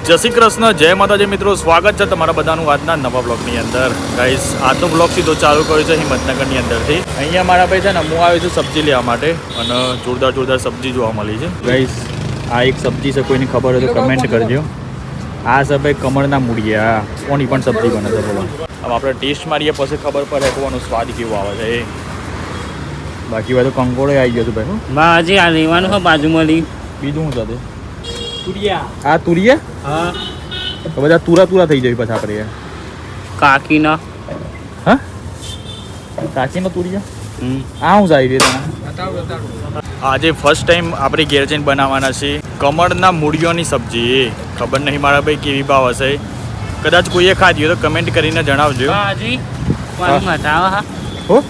જય શ્રી કૃષ્ણ, જય માતાજી મિત્રો, સ્વાગત છે તમારા બધાનું આજના નવા બ્લોગની અંદર. ગાઈસ, આજનો બ્લોગ સીધો ચાલુ કર્યો છે હિંમતનગરની અંદરથી. અહીંયા મારા ભાઈ છે ને, હું આવ્યો છું સબ્જી લેવા માટે અને જોરદાર સબ્જી જોવા મળી છે. ગાઈસ, આ એક સબ્જી છે, કોઈને ખબર હોય તો કમેન્ટ કરજો. આ છે ભાઈ કમળના મૂળિયા, કોની પણ સબ્જી બને છે બોલો. હવે આપણે ટેસ્ટ મારીએ પછી ખબર પડે કોનો સ્વાદ કેવો આવે છે. બાકી હોય તો કંકોડો આવી ગયો છે ભાઈ. બાજી આ લેવાનું છે બાજુમાં લઈ. બીજું શું છે? તુરિયા. આ તુરિયા? હા. તો બધા તુરા થઈ જાય પછી આપણે. કાકીના. હા, કાકીનો તુરિયા. આ હું જાય રે. આજે ફર્સ્ટ ટાઈમ આપણે ઘેર જઈને બનાવવાના છે કમળના મૂળિયોની સબ્જી. ખબર નહીં મારા ભાઈ કેવી ભાવ હશે, કદાચ કોઈએ ખાધી હોય તો કમેન્ટ કરીને જણાવજો. બાજી પાણી મટાવા હા. હો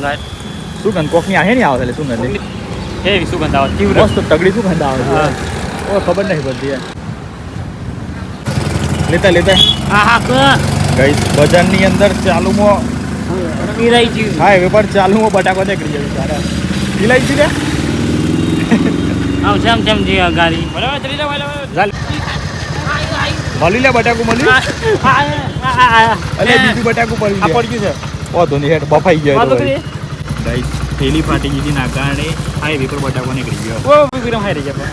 ગાય સુગંધ કોકની આહે નહીં આવે, સુગંધ હે સુગંધ આવે તીવ્ર. મસ્ત તગડી સુગંધ આવે છે. ઓ ખબર નહીં પડતી. લેતા હા ગાઈસ, બજારની અંદર ચાલુમાં ઇલાયચી. હા, હવે પણ ચાલુમાં બટાકો નીકળી જાય. ઇલાયચી રે આમ ચમ જી ગાડી બરાબર ચલી જાવ. મળી લે બટાકું મળ્યું. અરે બીજું બટાકું પડ્યું છે. ઓ ધોની હેડ બફાઈ ગયો. ગાઈસ, થેલી ફાટી ગઈ ના કારણે હાઈવે પર બટાકો નીકળી ગયો. ઓ વિક્રમ હાઈ રહી ગયા.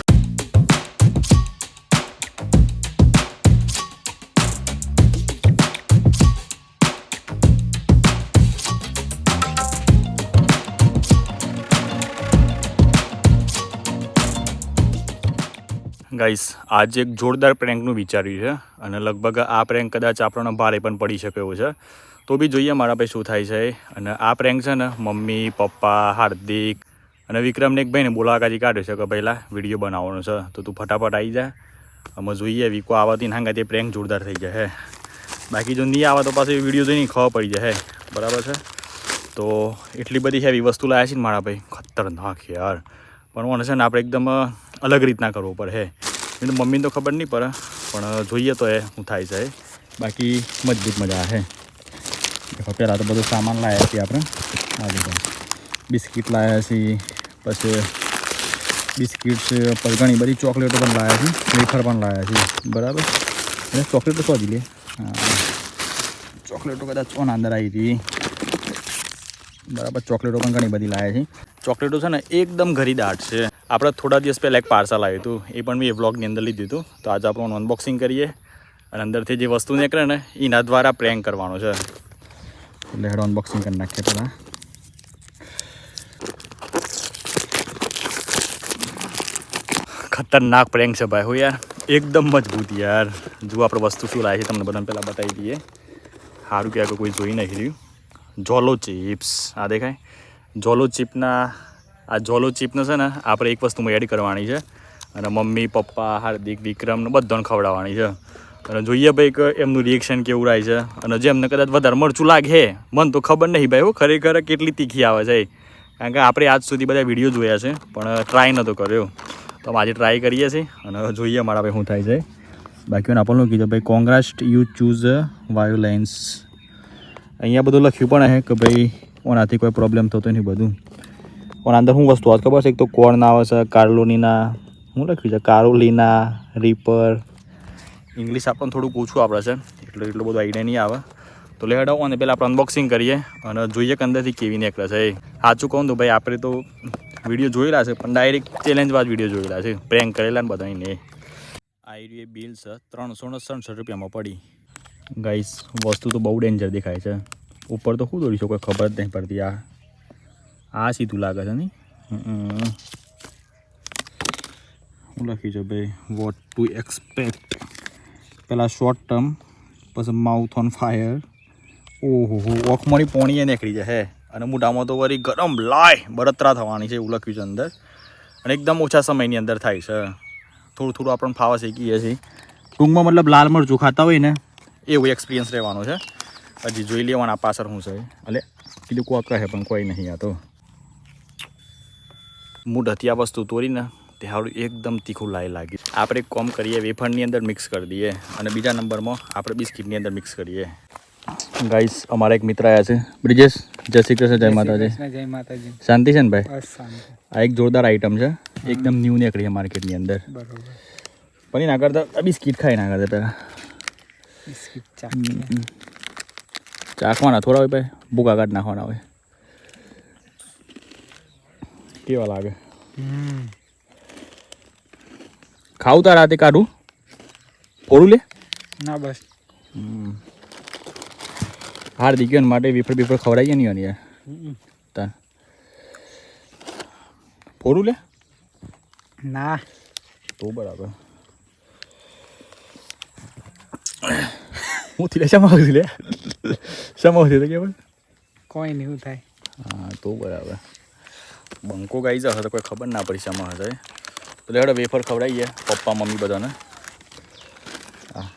ગાઈસ, આજે એક જોરદાર પ્રેન્કનું વિચાર્યું છે અને લગભગ આ પ્રેન્ક કદાચ આપણને ભારે પણ પડી શકે એવું છે. તો બી જોઈએ મારા ભાઈ શું થાય છે. અને આ પ્રેન્ક છે ને મમ્મી પપ્પા હાર્દિક અને વિક્રમને એક ભાઈને બોલાવાથી કાઢ્યો છે કે પહેલાં વિડીયો બનાવવાનો છે, તો તું ફટાફટ આવી જા. અમે જોઈએ વિકો આવતી નાંગા તે પ્રેન્ક જોરદાર થઈ જાય. બાકી જો નહીં આવે તો પાછું વિડીયો જોઈને ખબર પડી જાય. બરાબર છે. તો એટલી બધી હેવી વસ્તુ લાવ્યા છે ને મારા ભાઈ, ખતરનાક યાર. પણ મને છે ને આપણે એકદમ અલગ રીતના કરવું પડે. એટલે મમ્મીને તો ખબર નહીં પડે, પણ જોઈએ તો એ શું થાય છે. બાકી મજબૂત મજા છે. પહેલાં તો બધું સામાન લાવ્યા છીએ આપણે. આ બધું બિસ્કિટ લાવ્યા છીએ, પછી બિસ્કિટ્સ પર ઘણી બધી ચોકલેટો પણ લાવ્યા છીએ, વેફર પણ લાવ્યા છીએ. બરાબર. એટલે ચોકલેટો શોધી લે. હા, ચોકલેટો કદાચ કોના અંદર આવી હતી. બરાબર, ચોકલેટો પણ ઘણી બધી લાવ્યા છીએ. ચોકલેટો છે ને એકદમ ઘરી દાટ છે. આપણે થોડા દિવસ પહેલાં એક પાર્સલ આવ્યું હતું, એ પણ મેં એ વ્લોગની અંદર લીધું હતું. તો આજે આપણે અનબોક્સિંગ કરીએ અને અંદરથી જે વસ્તુ નીકળે ને એના દ્વારા પ્રેન્ક કરવાનો છે. એટલે હેડ અનબોક્સિંગ કરી નાખીએ પહેલાં. ખતરનાક પ્રેન્ક છે ભાઈ. હું યાર એકદમ મજબૂત યાર. જો આપણે વસ્તુ શું લાવી છે તમને બધાને પહેલાં બતાવી દઈએ. સારું કે કોઈ જોઈ નહીં રહ્યું. જોલો ચિપ્સ આ દેખાય. જોલો ચિપના આ જોલો ચિપનો છે ને આપણે એક વસ્તુમાં એડ કરવાની છે અને મમ્મી પપ્પા હાર્દિક વિક્રમને બધાને ખવડાવવાની છે. અને જોઈએ ભાઈ કે એમનું રિએક્શન કેવું રહે છે. અને જે એમને કદાચ વધારે મરચું લાગે, મને તો ખબર નહીં ભાઈ ખરેખર કેટલી તીખી આવે છે. કારણ કે આપણે આજ સુધી બધા વિડીયો જોયા છે પણ ટ્રાય નહોતો કર્યો. તો આજે ટ્રાય કરીએ છીએ અને જોઈએ મારા ભાઈ શું થાય છે. બાકી આપણને કીધું ભાઈ કોંગ્રેસ્ટ યુ ચૂઝ વાયોલેન્સ. અહીંયા બધું લખ્યું પણ છે કે ભાઈ ઓનાથી કોઈ પ્રોબ્લેમ થતો નહીં બધું. પણ અંદર શું વસ્તુ આવે ખબર છે? એક તો કોર્ન આવે છે, કાર્લોલીના શું લખ્યું છે, કારોલીના રીપર. ઇંગ્લિશ આપણને થોડુંક ઓછું આપણે છે એટલે એટલું બધું આઈડિયા નહીં આવે. તો લેડ આવો અને પહેલાં આપણે અનબોક્સિંગ કરીએ અને જોઈએ કે અંદરથી કેવી નીકળે છે. સાચું કહું તો ભાઈ આપણે તો વિડીયો જોયેલા છે પણ ડાયરેક્ટ ચેલેન્જવાદ વિડીયો જોયેલા છે, પ્રેન્ક કરેલા ને બધાને. આ બિલ છે 367 રૂપિયામાં પડી. ગાઈસ, વસ્તુ તો બહુ ડેન્જર દેખાય છે. ઉપર તો શું દોડીશું કોઈ ખબર જ નહીં પડતી. આ સીધું લાગે છે નહીં. હું લખી છે ભાઈ વોટ ટુ એક્સપેક્ટ. પહેલાં શોર્ટ ટર્મ, પછી માઉથ ઓન ફાયર. ઓહો ઓખમણી પોણીએ નીકળી જાય હે. અને મોઢામાં તો વળી ગરમ લાય બળતરા થવાની છે એવું લખ્યું છે અંદર. અને એકદમ ઓછા સમયની અંદર થાય છે. થોડું આપણને ફાવા શીખીએ છીએ. ટૂંકમાં મતલબ લાલ મરચું ખાતા હોય ને એવું એક્સપિરિયન્સ રહેવાનો છે. હજી જોઈ લેવાના પાછળ શું છે. એટલે કીધું કોઈ કહે પણ કોઈ નહીં. આ તો મૂઢ હતી આ વસ્તુ તોડીને તે સારું એકદમ તીખું લાગી. આપણે એક કોમ કરીએ, વેફરની અંદર મિક્સ કરી દઈએ અને બીજા નંબરમાં આપણે બિસ્કિટની અંદર મિક્સ કરીએ. ગાઈસ, અમારા એક મિત્ર આવ્યા છે. બ્રિજેશ, જય શ્રી કૃષ્ણ, જય માતાજી. જય માતાજી. શાંતિ છે ને ભાઈ? આ એક જોરદાર આઈટમ છે, એકદમ ન્યૂ નીકળી છે માર્કેટની અંદર. બરોબર. પણ ના કરતા બિસ્કીટ ખાઈ ના કરતા પેલા બિસ્કિટ ચાખવાના થોડા હોય ભાઈ ભૂકા કાઢ નાખવાના હોય કેવા લાગે ખાવું તાર રાતે કાઢું ફોડું લે ના બસ હાર્દિક માટે વેફર બેફર ખવડાવીએ નહીં યાર તાર ફોડું લે ના તો બરાબર હું થી લે શામાં હતી લે શામાં હતી તો કે કોઈ નહીં થાય હા તો બરાબર બંકો ગાઈ જશે તો કોઈ ખબર ના પડી શામાં હશે તો લેડો વેફર ખવડાવીએ પપ્પા મમ્મી બધાને હા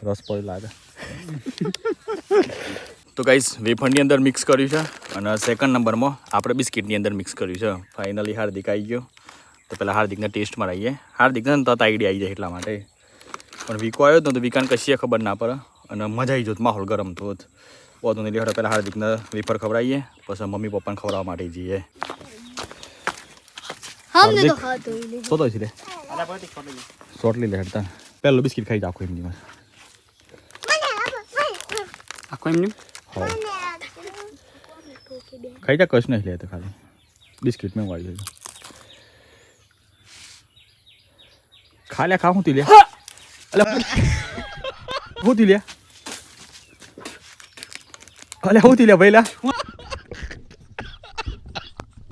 રસ પડી લાગે તો ગાઈસ વેફરની અંદર મિક્સ કર્યું છે અને સેકન્ડ નંબરમાં આપણે બિસ્કિટની અંદર મિક્સ કર્યું છે ફાઇનલી હાર્દિક આવી ગયો તો પહેલાં હાર્દિકને ટેસ્ટમાં રહીએ હાર્દિકને તત આઈડિયા આવી જાય એટલા માટે પણ વીકો આવ્યો હતો તો વીકાને કશીએ ખબર ના પડે અને મજા આવી જોત માહોલ ગરમ થોત બધું નહીં લેડો પહેલાં હાર્દિકને વેફર ખવડાવીએ પછી મમ્મી પપ્પાને ખવડાવવા માટે જઈએ તો છે લે શોર્ટલી લે હેડતા પહેલું બિસ્કિટ ખાઈ જાખો એમની માં આખો એમની ખાઈ જા કશ નહીં લે તો ખાલી બિસ્કિટ મેં વાળી દઉં ખા લે ખા હું તી લે અલે હું તી લે અલે હું તી લે ભાઈ લા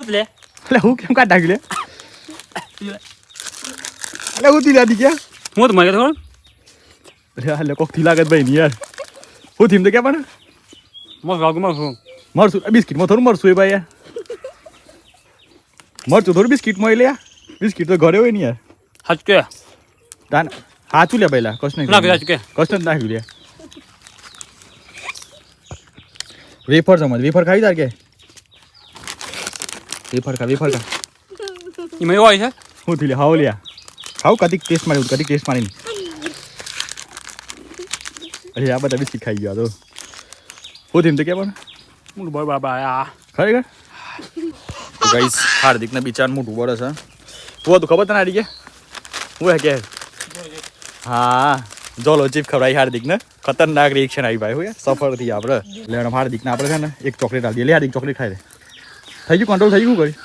લે અલે હું કેમ કાઢ નાખી લે અલે હું તી લે દી ગયા હું તો મરે થોડું અરે હાલે કોક થી લાગત ભાઈ ની યાર હું થીમ તો ક્યાં પણ મરશું બિસ્કિટમાં થોડું મરશું એ ભાઈ યાર મરચું થોડું બિસ્કિટમાં એ લે બિસ્કિટ તો ઘરે હોય ને યાર હચકે તાન હાચું લે પહેલા કશ નહીં હચકે કશ જ નાખ્યું લે વેફર સમજ વેફર ખાઈ તાર કે વેફર ખા એમાં એવું હોય છે હું થી લે હાવ લ્યા ખાવ કદીક ટેસ્ટ મારી કદીક ટેસ્ટ મારી અરે આ બધા બિસ્કિટ ખાઈ ગયા તો હું થીમ તો કે પણ મોટું બળ બાબા આ ખરેખર તો ગાઈસ હાર્દિકને બિચાર મોટું બળે છે તું હતું ખબર તને આડી કે હું હે કે હા જોલો ચીપ ખવડાવી હાર્દિકને ખતરનાક રિએક્શન આવી ભાઈ હું સફળ થઈ આપણે લેણ હાર્દિકને આપણે છે ને એક ચોકલેટ આપી લે હાર્દિક ચોકલેટ ખાઈ લે થઈ ગયું કંટ્રોલ થઈ ગયું કરી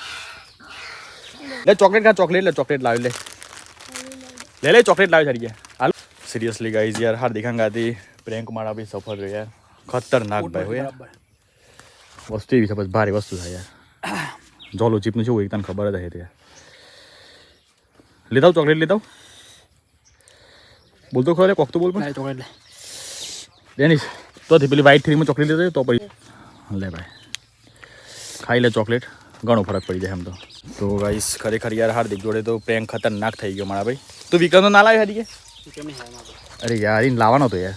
લે ચોકલેટ ખા ચોકલેટ લે ચોકલેટ લાવી લે લે ચોકલેટ લાવી સારી ગયા હાલ સિરિયસલી ગાઈસ યાર હાર્દિક હંગાતી પ્રેન્ક મારા બી સફળ રહ્યો યાર ખતરનાક ભાઈ હોય વસ્તુ એવી છે બસ ભારે વસ્તુ થાય યાર જોલો ચીપનું શું હોય તને ખબર જ હશે યાર લેતા ચોકલેટ લેતા બોલતો ખરો કોક તો બોલ પણ ચોકલેટ લે ડેનિશ તો પેલી વ્હાઈટ થ્રીમાં ચોકલેટ લેતો તો પડી લે ભાઈ ખાઈ લે ચોકલેટ ઘણો ફરક પડી જાય એમ તો ગાઈસ ખરેખર યાર હાર્દિક જોડે તો પ્રેન્ક ખતરનાક થઈ ગયો મારા ભાઈ તું વિકલ્પ ના લાવી હાર્દિકે અરે યાર એને લાવવાનો તો યાર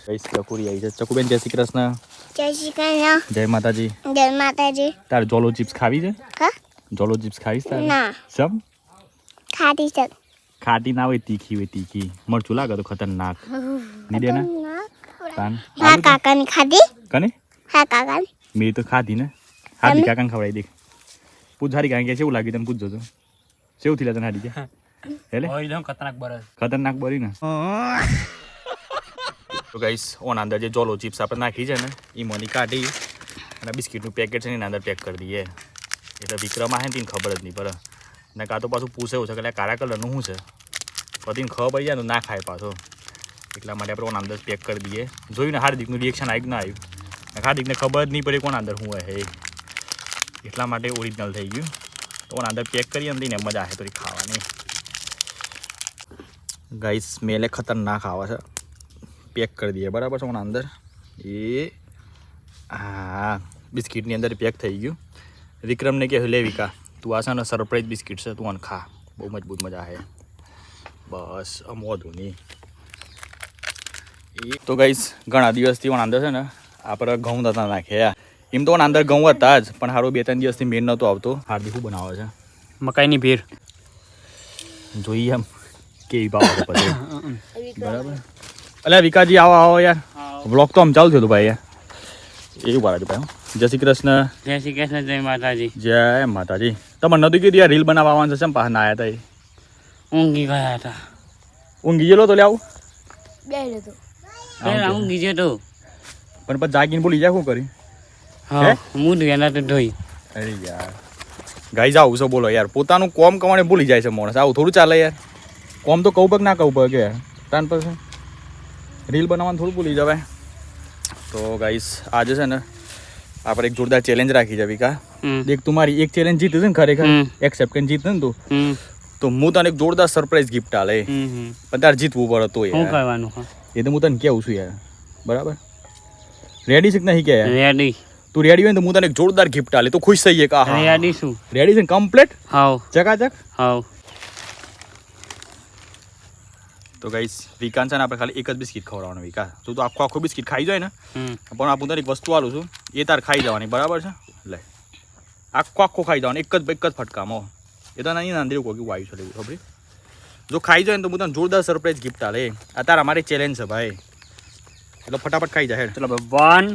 ગાઈસ ચકુરી આવી છે ચકુબેન જય શ્રી કૃષ્ણ જય શ્રી કૃષ્ણ જય માતાજી જય માતાજી તાર જોલો ચિપ્સ ખાવી છે હા જોલો ચિપ્સ ખાવીશ તાર ના સમ ખાટી છે ખાટી ના હોય તીખી મરચું લાગે તો ખતરનાક ની દે ને તાન હા કાકાની ખાધી કને હા કાકાની મેં તો ખાધી ને હાર્દિક કાકાને ખવડાવી દે પૂછ હારી કાકા કે કેવું લાગ્યું તમે પૂછજો તો કેવું થયેલા તને હારી કે એટલે ખતરનાક બરી ને તો ગાઈસ ઓન અંદર જે જોલો ચિપ્સ આપણે નાખી છે ને એ મની કાઢી અને બિસ્કિટનું પેકેટ છે ને એના અંદર પેક કરી દઈએ એટલે વિક્રમ આવે ને તેને ખબર જ નહીં પડે ને કાં તો પાછું પૂછે એવું છે કે કાળા કલરનું શું છે પછી ખબર પડી જાય ને ના ખાય પાછો એટલા માટે આપણે ઓન અંદર પેક કરી દઈએ જોયું ને હાર્દિકનું રિએક્શન આવ્યું ના આવ્યું હાર્દિકને ખબર જ નહીં પડી કોણ અંદર શું હે એટલા માટે ઓરિજિનલ થઈ ગયું તો ઓન અંદર પેક કરીએ ને મજા આવે થોડી ખાવાની ગાઈસ સ્મેલે ખતરનાક આવે છે પેક કરી દઈએ બરાબર છે ઓન અંદર એ હા બિસ્કિટની અંદર પેક થઈ ગયું વિક્રમને કે લે વિકા તું આ છે ને સરપ્રાઈઝ બિસ્કિટ છે તું આને ખા બહુ મજબૂત મજા આવે બસ અમોધું નહીં એ તો ગાઈસ ઘણા દિવસથી ઓન અંદર છે ને આપણે ઘઉં નતા નાખ્યા એમ તો અંદર ઘઉં હતા જ પણ સારું 2-3 દિવસથી મેળ નહોતો આવતો હાર્દિક શું બનાવે છે મકાઈની ભેર જોઈએ એમ કેવી બાબત પછી બરાબર અલ્યા વિકાજી આવો યાર વ્લોગ તો આમ ચાલુ થયો હતું ભાઈ યાર એવું બારા ભાઈ જય શ્રી કૃષ્ણ જય શ્રી કૃષ્ણ જય માતાજી જય માતાજી તમને નતું કીધું યાર રીલ બનાવવા આવવાનું છે પાછા ના આવ્યા હતા ઊંઘી ગયા હતા ઊંઘી ગયેલો તો લે આવું બે લેતો પેલા હું ગીજે તો પણ પછી જાગીને બોલી જાય શું કરી હા હું ધ્યાન તો ધોઈ અરે યાર ગાઈ જાવ છો બોલો યાર પોતાનું કોમ કમાણે ભૂલી જાય છે માણસ આવું થોડું ચાલે યાર કોમ તો કહું પગ ના કહું પગ યાર તાન પછી રીલ બનાવવાનું થોડું ભૂલી જવાય તો ગાઈસ આજે છે ને આપણે એક જોરદાર ચેલેન્જ રાખી છે વિકા દેખ તું મારી એક ચેલેન્જ જીતી છે ને ખરેખર એક્સેપ્ટ કરીને જીત ને તું તો હું તને એક જોરદાર સરપ્રાઈઝ ગિફ્ટ આલે પણ તારે જીતવું પડે તો શું યાર કરવાનું એ તો હું તને કેવું છું યાર બરાબર રેડી છે કે નહીં કે યાર રેડી તું રેડી હોય ને તો હું તને એક જોરદાર ગિફ્ટ આલે તો ખુશ થઈ જાય કે હા રેડી શું રેડી છે કમ્પ્લીટ હાવ ચકાચક હાવ તો ગાઈસ વિકાસ છે ને આપણે ખાલી એક જ બિસ્કિટ ખવડાવવાનું વિકાસ તું તો આખું બિસ્કિટ ખાઈ જાય ને પણ આપું તને એક વસ્તુ આલું છું એ તાર ખાઈ જવાની બરાબર છે લે આખું ખાઈ જવાનું એક જ ફટકામાં એ તો નહીં નાંદરી કોકી વાયુ છે એવું ખબર જો ખાઈ જાય ને તો હું તને જોરદાર સરપ્રાઈઝ ગિફ્ટ આલે આ તારા મારી ચેલેન્જ છે ભાઈ એટલે ફટાફટ ખાઈ જાય ચલો 1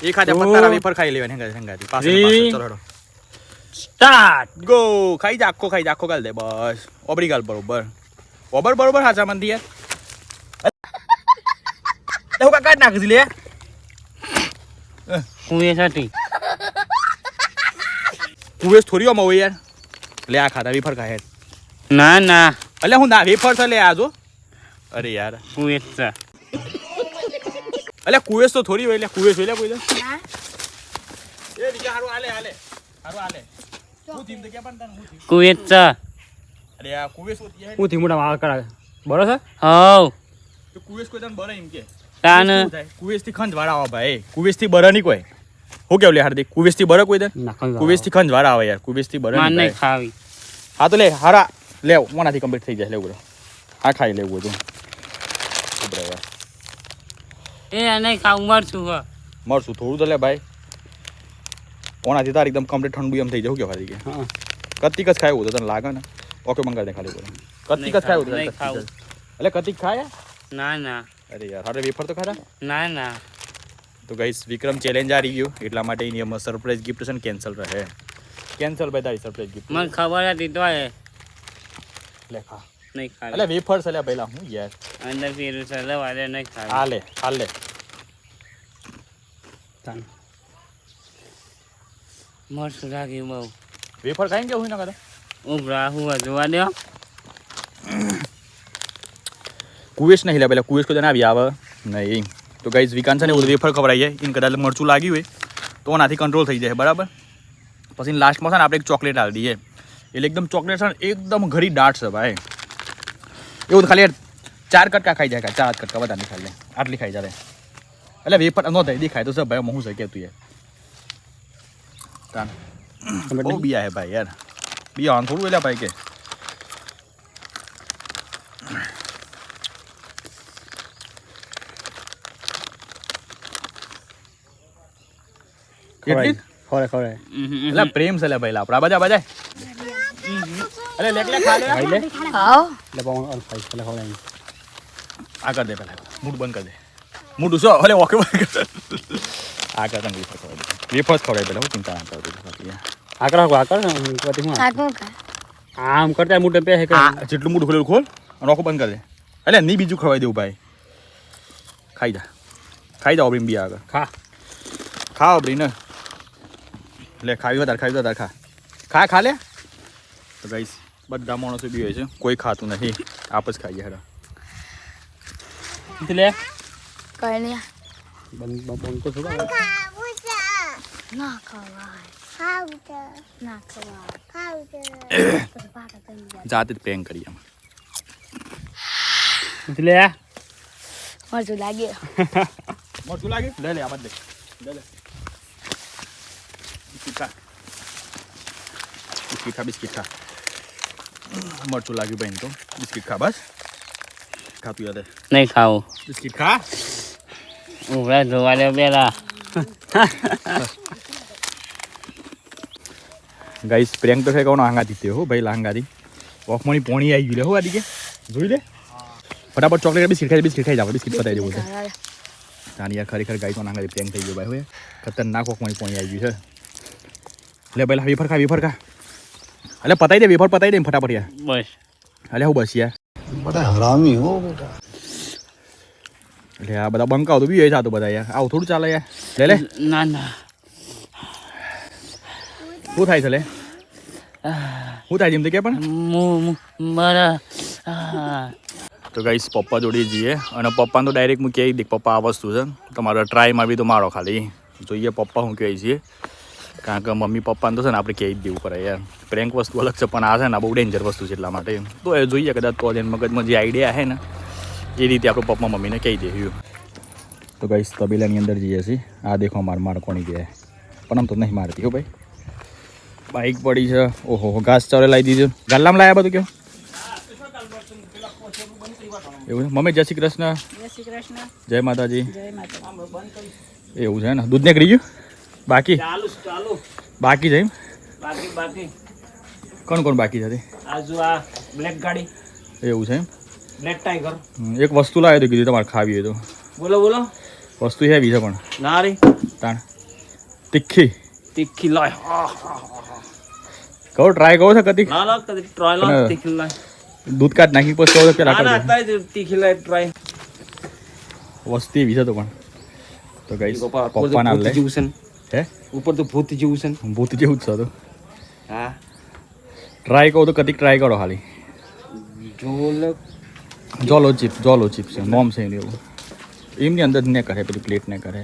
એ ખાતે પત્તારા વેફર ખાઈ લેવાની હંગાતી પાછળ ચલો સ્ટાર્ટ ગો ખાઈ જા આખો ગાલ દે બસ ઓબરી ગાલ બરોબર હાચા મંદી યાર હું કાકા નાખી લે હું એ સાથી કુવેસ થોડી આમાં હોય યાર લે આ ખાતા વેફર ખાય ના એટલે હું ના વેફર છે લે આ જો અરે યાર હું એ છે એટલે કુવેસ તો થોડી હોય લે કુવેસ હોય લે કોઈ એ રીજા હારું હાલે હું થીમ તો કે પણ તને હું થીમ કુવેત છે અરે આ કુવેસ હોતી હે હું થી મોટા વાળ કરા બરો છે હાવ તો કુવેસ કોઈ તને બરે એમ કે તાન કુવેસ થી ખંજ વાળા આવે ભાઈ કુવેસ થી બરે નહીં કોઈ હું કેવ લે હાર્દિક કુવેસ થી બરે કોઈ તને કુવેસ થી ખંજ વાળા આવે યાર કુવેસ થી બરે માન નહીં ખાવી હા તો લે હારા લે મોનાથી કમ્પ્લીટ થઈ જાય લે બરો હા ખાઈ લેવું હતું બરાબર એ નહીં ખાવું મરશું હા મળશું થોડું તો લે ભાઈ ઓનાથી તાર એકદમ કમ્પ્લીટ ઠંડુ એમ થઈ જાય કે હારી કે કતિક જ ખાયું તો તને લાગે ને ઓકે મંગાવી દે ખાલી બોલો કતિક જ ખાયું નહીં ખાવું એટલે કતિક ખાયા ના અરે યાર હારે વેફર તો ખાધા ના તો ગાઈસ વિક્રમ ચેલેન્જ આ રહ્યું એટલા માટે એની અમે સરપ્રાઈઝ ગિફ્ટ છે ને કેન્સલ રહે કેન્સલ ભાઈ તારી સરપ્રાઈઝ ગિફ્ટ મને ખબર હતી તો એ લે ખા નહીં ખાવી એટલે વેફર છે લે પહેલા હું યાર અંદર પીરું છે લવારે નહીં ખાવી હાલ લે મરશું લાગ્યું બહુ વેફર ખાઈને કેવું ના કરે ઉભરા હું જોવા દો કુવેસ નહીં લે પહેલા કુવેસ કોઈ આવી આવે નહીં તો ગાઈઝ વિકાન છે ને બધું વેફર ખવડાવી જાય એને કદાચ મરચું લાગ્યું હોય તો એનાથી કંટ્રોલ થઈ જાય બરાબર પછી લાસ્ટમાં છે ને આપણે એક ચોકલેટ આપી દઈએ એટલે એકદમ ચોકલેટ છે ને એકદમ ઘરી દાટ છે ભાઈ એવું તો ખાલી 4 કટકા ખાઈ જાય 4 કટકા બધા નહીં ખાઈ લે આટલી ખાઈ જાય એટલે વેફર ન થાય દેખાય તો સર ભાઈ હું છે કે તું યાર બહુ બિયા હે ભાઈ યાર બિયા થોડું એટલે ભાઈ કે કેટલી ખોરે એટલે પ્રેમ છે લે ભાઈ આપડા બજા અરે લે ખા લે ભાઈ લે લે પાઉં ઓલ ખાઈ લે ખોરે આ કર દે પહેલા મૂડ બંધ કર દે મૂડ ઉસો અલે ઓકે બંધ કર આ કર તને વેફર ખવડાવી પહેલા હું ચિંતા ના કરતો આકર ને કોતી હું આમ કરતા મોટે પે હે કે જેટલું મૂડ ખોલેલું ખોલ અને ઓકો બંધ કર દે એટલે નહીં બીજું ખવાઈ દેવું ભાઈ ખાઈ જા ઓબરીમ બી આગળ ખા ઓબરી ને લે ખાવી વધારે ખા લે તો ગાઈસ બધા માણસો બી હોય છે કોઈ ખાતું નથી આપ જ ખાઈએ હેડા લે કઈ નહીં બંધ તો થોડા ના ખવાય જાતે જ પ્રેંગ કરીએ લે મરચું લાગે મોટું લાગે લે આ બાદ લે બિસ્કિટ ખા મરચું લાગ્યું ભાઈ તો બિસ્કિટ ખા બસ ખાતું યાદ નહીં ખાવું બિસ્કિટ ખા ઉભરા જોવા દે પેલા ગાઈસ પ્રેંગ તો છે કોનો આંગાથી તે હો ભાઈ લાંગાથી વોકમણી પોણી આવી ગયું લે હો આદી કે જોઈ લે ફટાફટ ચોકલેટ બિસ્કિટ ખાઈ જાવ બિસ્કિટ પતાવી દેવું છે તાની યાર ખરેખર ગાઈ કોનો આંગાથી પ્રેંગ થઈ ગયો ભાઈ હવે ખતરનાક વોકમણી પોણી આવી ગયું છે લે પહેલા વેફર ખા એટલે પતાવી દે વેફર પતાવી દે ફટાફટ યાર બસ અલે હું બસ યાર बड़ा हरामी हो बेटा. એટલે આ બધા બંકાઓ તો બી થતું બધા યાર આવું થોડું ચાલે યાર લે લે ના ના શું થાય છે લે શું થાય જેમ કે પણ મારા તો ગાઈસ પપ્પા જોડે જઈએ અને પપ્પાને તો ડાયરેક્ટ હું કહી દે પપ્પા આ વસ્તુ છે તમારે ટ્રાયમાં બી તો મારો ખાલી જોઈએ પપ્પા હું કહે છીએ કારણ કે મમ્મી પપ્પાને તો છે ને આપણે કહી જ દેવું પડે યાર પ્રેન્ક વસ્તુ અલગ છે પણ આ છે ને બહુ ડેન્જર વસ્તુ છે એટલા માટે તો એ જોઈએ કદાચ તો એને મગજમાં જે આઈડિયા છે ને એ રીતે આપણે પપ્પા મમ્મીને કહી દઈએ તો ગાઈસ તબેલાની અંદર જઈએ છીએ આ દેખો માર કોણી ગયા પણ આમ તો નહીં મારતી હો ભાઈ બાઇક પડી છે ઓહો ઘાસ ચારે લાવી દીધું ગાલામાં લાવ્યા બધું કેવું એવું છે મમ્મી જય શ્રી કૃષ્ણ જય માતાજી એવું છે ને દૂધ નીકળી ગયું બાકી બાકી છે એમ બાકી કોણ કોણ બાકી છે આજુ આ બ્લેક ગાડી એવું છે એમ બ્લેક ટાઈગર એક વસ્તુ લાવ્યો તો કીધું તમારે ખાવી હોય તો બોલો વસ્તુ હેવી છે પણ ના રે તાણ તીખી લાય કહો ટ્રાય કહો છે કદી ના કદી ટ્રાય લા તીખી લાય દૂધ કાઢ નાખી પછી કહો પેલા ના અત્યારે તીખી લાય ટ્રાય વસ્તુ એવી છે તો પણ તો ગાઈસ પપ્પા ના લે હે ઉપર તો ભૂત જેવું છે ભૂત જેવું જ છે તો હા ટ્રાય કહો તો કદી ટ્રાય કરો ખાલી જોલો ચિપ છે મોમ છે એની એવું એમની અંદર ને કરે પેલી પ્લેટ ને કરે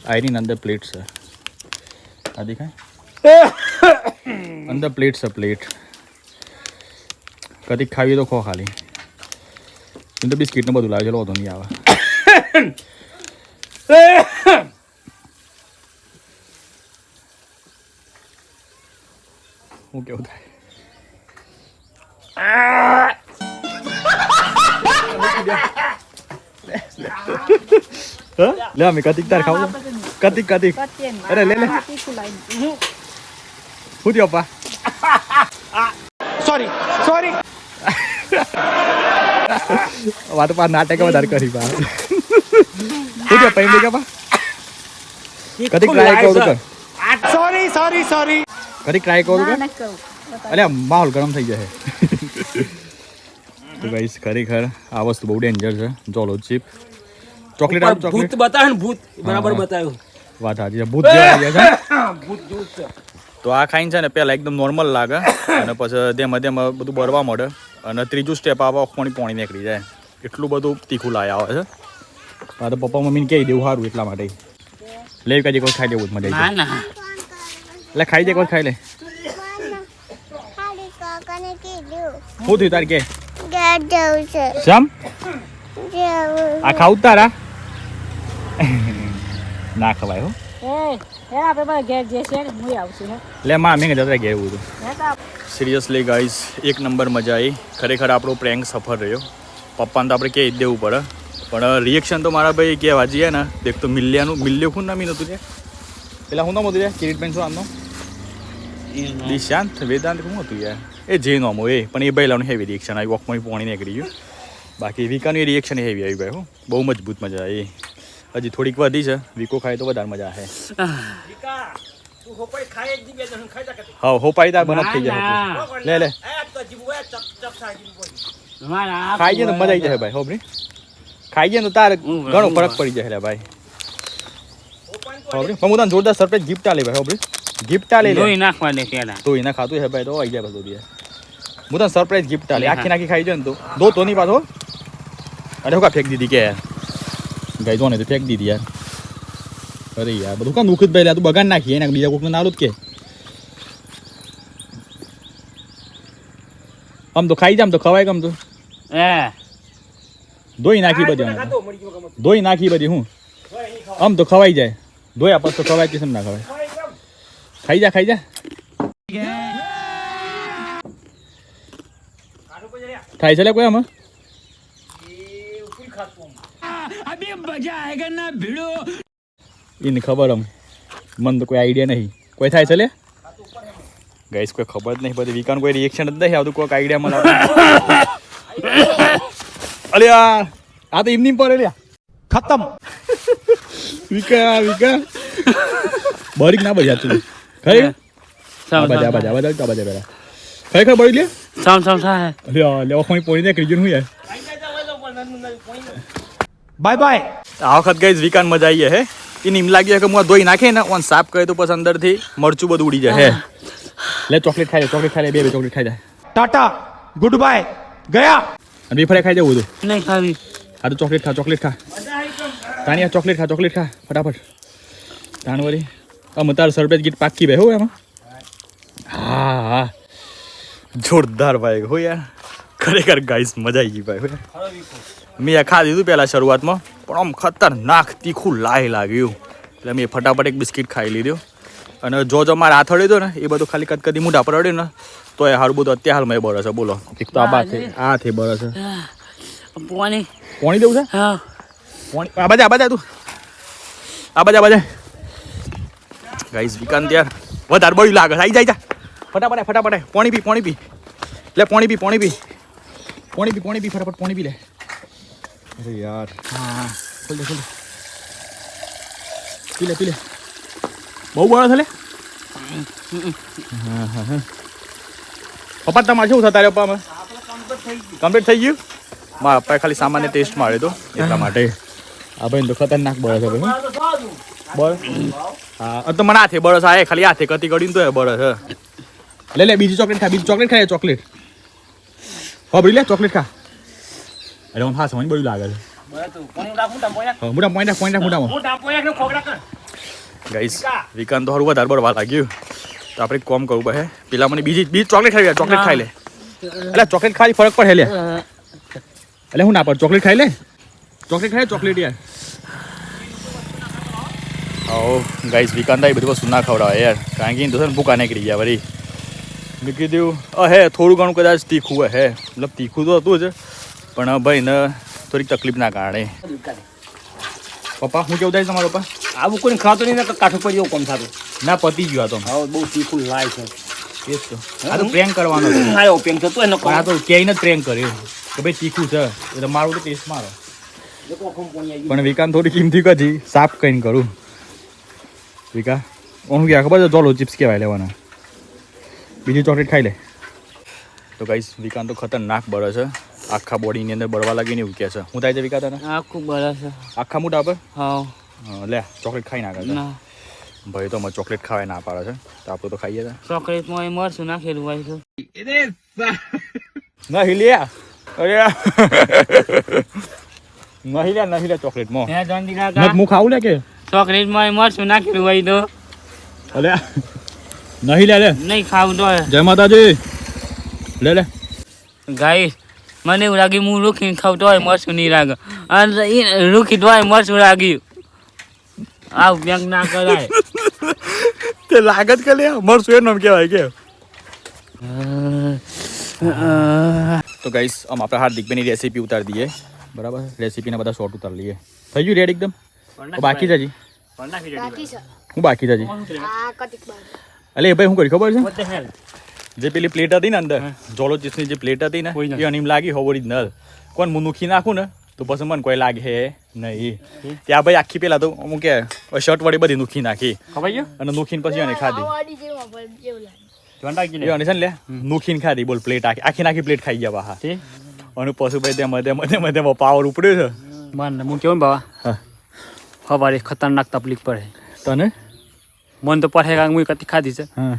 આઈની અંદર પ્લેટ છે આ દેખાય અંદર પ્લેટ છે પ્લેટ કદી ખાવી તો ખો ખાલી એમ તો બિસ્કિટ ને બધું લાવે ચલો વધુ નહીં આવે હું કેવું થાય લે અમે કતિક તાર ખાવ કતિક અરે લે શું થયું પપ્પા Sorry. વાત પા નાટક વધારે કરી પા શું થયું પૈમ લઈ ગયા કતિક ટ્રાય કહું તો Sorry. કતિક ટ્રાય કહું તો અલે માહોલ ગરમ થઈ જશે તો ગાઈસ ખરેખર આ વસ્તુ બહુ ડેન્જર છે જોલો ચિપ ચોકલેટ આપ ચોકલેટ ભૂત બતાવે ને ભૂત બરાબર બતાવ્યું વાત સાચી છે ભૂત જેવા છે ભૂત જેવું છે તો આ ખાઈને છે ને પહેલાં એકદમ નોર્મલ લાગે અને પછી તેમાં બધું બળવા મળે અને ત્રીજું સ્ટેપ આવે પોણી નીકળી જાય એટલું બધું તીખું લાયા આવે છે આ તો પપ્પા મમ્મીને કહી દેવું સારું એટલા માટે લે કાજી કોઈ ખાઈ દેવું મજા ના ના એટલે ખાઈ દે કોઈ ખાઈ લે શું થયું તાર કે શમ આ ખાવું તારા ના ખવાય હો લે માં મેં જતા ગયા એવું હતું સિરિયસલી ગાઈસ એક નંબર મજા આવી ખરેખર આપણો પ્રેન્ક સફળ રહ્યો પપ્પાને તો આપણે કહી જ દેવું પડે પણ રિએક્શન તો મારા ભાઈ કહેવા જઈએ ને દેખ તો મિલ્યું શું નામી નહોતું છે પેલા શું નામ હતું યાર કિરીટબેન શું આમનો દિશાંત વેદાંત શું હતું યાર એ જે નામો એ પણ એ પહેલાંનું હેવી રિએક્શન આવી વોકમાં પાણી નીકળી ગયું બાકી વિકાનું રિએક્શન હેવી આવી ગયું બહુ મજબૂત મજા આવી હજી થોડીક વધી છે વિકો ખાય તો વધારે મજા આવે હા હોપાઈ તાર બનત થઈ જાય લે ખાઈ જાય તો મજા આવી જાય ભાઈ હોબરી ખાઈ જાય તો તાર ઘણો ફરક પડી જાય ભાઈ હોબરી હું તને જોરદાર સરપ્રાઈઝ ગિફ્ટ આલે ભાઈ હોબરી ગિફ્ટ આલે લોહી નાખવા દે પેલા તો એના ખાતું હે ભાઈ તો આવી જાય બધું દિયા હું તને સરપ્રાઈઝ ગિફ્ટ આલે આખી નાખી ખાઈ જાય ને તો દો તો નહીં પાછો અરે હું કા ફેંક દીધી કે ગાઈ જો ને તો ફેંક દીધી યાર અરે યાર બધું કામ દુઃખ જ ભાઈ તું બગાડ નાખી એના બીજા કોકને નાલું જ કે આમ તો ખાઈ જામ તો ખવાય કેમ તો ધોઈ નાખી બધી હું આમ તો ખવાઈ જાય ધોયા પછી તો ખવાય કે ના ખવાય ખાઈ જા થાય છે લે કોઈ આમાં એને ખબર આમ મને તો કોઈ આઈડિયા નહીં કોઈ થાય છે લે ગાઈસ કોઈ ખબર જ નહીં બધી વિકાન કોઈ રિએક્શન જ નહીં આવતું કોઈક આઈડિયા મને અલે આ તો એમની પર લ્યા खत्म વિકા બરીક ના બજા તું ખરી બજા પેલા ખરેખર બળી લે સમ થાય લેવા કોઈ પોણી ને કરી હું યાર बाय बाय આ વખત ગાઈઝ વિકાન મજા આવી હે એને એમ લાગ્યું કે હું ધોઈ નાખે ને ઓન સાફ કરે તો પછી અંદરથી મરચું બધું ઉડી જાય હે લે ચોકલેટ ખાઈ લે બે ચોકલેટ ખાઈ જાય टाटा गुड बाय गया અને બેફરે ખાઈ જવું બધું નહીં ખાવી આ તો ચોકલેટ ખા તાનિયા ચોકલેટ ખા ફટાફટ તાણ વળી આમ તાર સરબેજ ગીત પાકી ભાઈ હો એમાં હા જોરદાર ભાઈ હો યાર ખરેખર ગાઈસ મજા આવી ગઈ ભાઈ મેં ખા દીધું પહેલાં શરૂઆતમાં પણ આમ ખતરનાક તીખું લાગ્યું એટલે મેં ફટાફટ એક બિસ્કિટ ખાઈ લીધું અને જો મારે હાથ અડ્યો હતો ને એ બધું ખાલી કદી મોઢા પર અડ્યું ને તો એ સારું બધું અત્યારે હાલમાં એ બળે છે બોલો એક તો આ છે બળે છે પોણી દેવું છે હા પોણી આ બાજા તું આ બાજા ગાઈસ વિકાન ત્યાર વધારે બળ્યું લાગે આવી જાય ફટાફટ પોણી પી લે પોણી પી ફટાફટ પોણી પી લે અરે યાર હા ખોલ દે પી લે બહુ બળો છે લે હા પપ્પા તમારે શું થતા રે પપ્પામાં કમ્પ્લીટ થઈ ગયું મારા પપ્પાએ ખાલી સામાન્ય ટેસ્ટ માર્યો તો એટલા માટે આ ભાઈ તો ખતરનાક બળે છે ભાઈ બળ હા તો મને હાથે બળે છે ખાલી હાથે કતી કરીને તો બળે છે લે બીજી ચોકલેટ ખા ચોકલેટ હવે લે ચોકલેટ ખા અરે હું ફાસ મને બળું લાગે છે મોટા ગાઈસ વિકાન તો સારું વધારે બળવા લાગ્યું તો આપણે કોમ કરવું પડે પેલા મને બીજી ચોકલેટ ખાઈ લે એટલે ચોકલેટ ખાલી ફરક પડે લે એટલે હું ના પડ ચોકલેટ ખાઈ લે ચોકલેટ યાર ઓ ગાઈસ વિકાન એ બધી વસ્તુ ના ખવડાવે યાર કારણ કે તો ભૂકા નીકળી ગયા વળી મેં કીધું હે થોડું ઘણું કદાચ તીખું હે મતલબ તીખું તો હતું જ પણ ભાઈ ને થોડીક તકલીફના કારણે પપ્પા હું કેવું થાય તમારા પપ્પા આવું કોઈ ખાતો નહીં ને કાઠું પર એવું કોમ થતું ના પતી ગયું આ તો હા બહુ તીખું લાય છે એ જ તો આ તો પ્રેન્ક કરવાનો છે હા પેન થતું એનો પણ આ તો ક્યાંય જ પ્રેન્ક કર્યો કે ભાઈ તીખું છે એટલે મારું તો ટેસ્ટ મારો પણ વિકાન થોડી કિંમતી કજી સાફ કરીને કરું વિકા હું ક્યાં ખબર છે ચોલો ચિપ્સ કહેવાય લેવાના બીજી ચોકલેટ ખાઈ લે તો ગાઈસ વિકાન તો ખતરનાક બળે છે આખા બોડીની અંદર બળવા લાગીને એવું કહે છે હું થાય છે વિકા તને આખું બળે છે આખા મોઢા પર હા લે ચોકલેટ ખાઈ નાખે છે ભાઈ તો અમે ચોકલેટ ખાવાય ના પાડે છે તો આપણે તો ખાઈએ છે ચોકલેટમાં એ મરચું નાખેલું હોય છે નહીં લે અરે નહીં લે ચોકલેટમાં હે જોંદી કાકા હું ખાવું લે કે ચોકલેટમાં એ મરચું નાખેલું હોય તો અલે નહીં લે નહીં ખાવું તો જય માતાજી લે ગાઈસ મને એવું લાગ્યું હું રૂખીને ખાવતો હોય મરચું નહીં લાગે અને રૂખી તો હોય મરચું લાગ્યું આવું બેંક ના કરાય તે લાગત કે લે મરચું એનું નામ કહેવાય કે તો ગાઈસ આમ આપણે હાર્દિકભાઈની રેસીપી ઉતારી દઈએ બરાબર રેસીપીના બધા શોર્ટ ઉતારી લઈએ થઈ ગયું રેડ એકદમ બાકી છે હજી હું બાકી છે હજી અલે ભાઈ શું કરી ખબર છે જે પેલી પ્લેટ હતી ને અંદર જોલો ચીપ્સની જે પ્લેટ હતી ને એ અનીમ લાગી હો ઓરિજિનલ કોણ હું નુખી નાખું ને તો પછી મને કોઈ લાગે હે નહીં ત્યાં ભાઈ આખી પેલા તો અમુક કે શર્ટ વળી બધી નુખી નાખી અને નુખીને પછી એને ખાધી અને છે ને લે નુખીને ખાધી બોલ પ્લેટ આખી પ્લેટ ખાઈ ગયા હા અને પછી ભાઈ તેમાં પાવર ઉપડ્યો છે મને હું કેવું બાબા સવારે ખતરનાક તકલીફ પડે તને મન તો પડે કારણ હું કતી ખાધી છે હા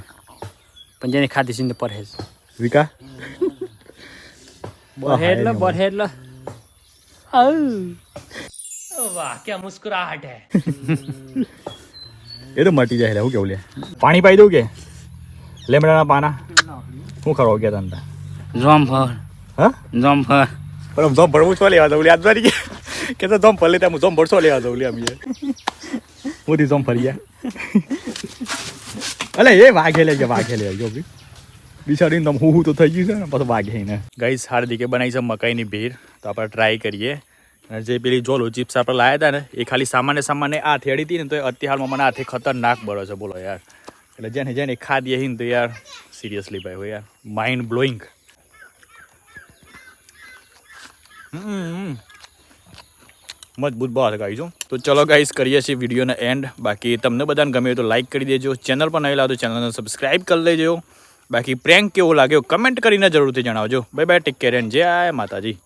પણ જેને ખાધી છે ને પડે છે વિકા बढ़े એટલે વાહ ક્યાં મુસ્કરાહટ હે એ તો મટી જાય હું કેવું લે પાણી પાઈ દઉં કે લેમડાના પાના હું ખરો ગયા તને જોમફળ હા જોમફળ પણ જોમ ભરવું છો લેવા દઉં યાદ મારી કે તો જોમ ભલે ત્યાં હું જોમ ભરસો લેવા દઉં લે અમે મોદી જોમ ફરી ગયા અલે એ વાઘે લે જો બી બિચારીને તમે હું તો થઈ ગયું છે ને પછી વાઘે ને ગાઈસ હાર્દિકે બનાવી છે મકાઈની ભેળ તો આપણે ટ્રાય કરીએ અને જે પેલી જોલો ચિપ્સ આપણે લાવ્યા હતા ને એ ખાલી સામાન્ય આ થેડી હતી ને તો અત્યારમાં મને હાથે ખતરનાક બળો છે બોલો યાર એટલે જેને ખાધી હી તો યાર સિરિયસલી ભાઈ યાર માઇન્ડ બ્લોઈંગ મજબૂત બહુ ગાઈશું તો ચલો ગાઈસ કરીએ છીએ વિડીયોનો એન્ડ બાકી તમને બધાને ગમે તો લાઈક કરી દેજો ચેનલ પર નહીં લાવો તો ચેનલને સબસ્ક્રાઈબ કરી લેજો બાકી પ્રેન્ક કેવો લાગ્યો કમેન્ટ કરીને જરૂરથી જણાવજો. Bye bye, take care and જય માતાજી.